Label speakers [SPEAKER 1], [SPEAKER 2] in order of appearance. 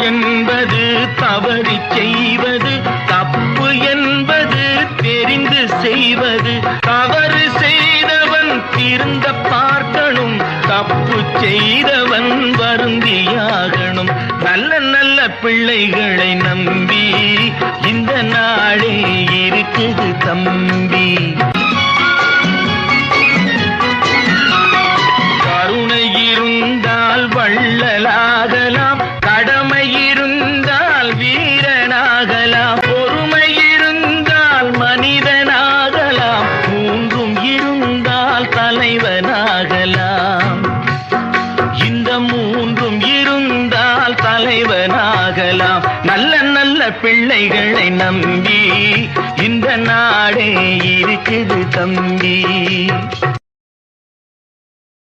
[SPEAKER 1] என்பது தவறி செய்வது, தப்பு என்பது தெரிந்து செய்வது. தவறு செய்தவன் திருந்த பார்க்கணும், தப்பு செய்தவன் வருந்தியாகணும். நல்ல நல்ல பிள்ளைகளை நம்பி இந்த நாடே இருக்குது தம்பி. கருணை இருந்தால் வள்ளலாகலாம், கடமை இருந்தால் வீரனாகலாம், பொறுமை இருந்தால் மனிதனாகலாம், மூன்றும் இருந்தால் தலைவனாகலாம். இந்த மூன்றும் இருந்தால் தலைவனாகலாம். நல்ல நல்ல பிள்ளைகளை நம்பி இந்த நாடே இருக்குது தம்பி.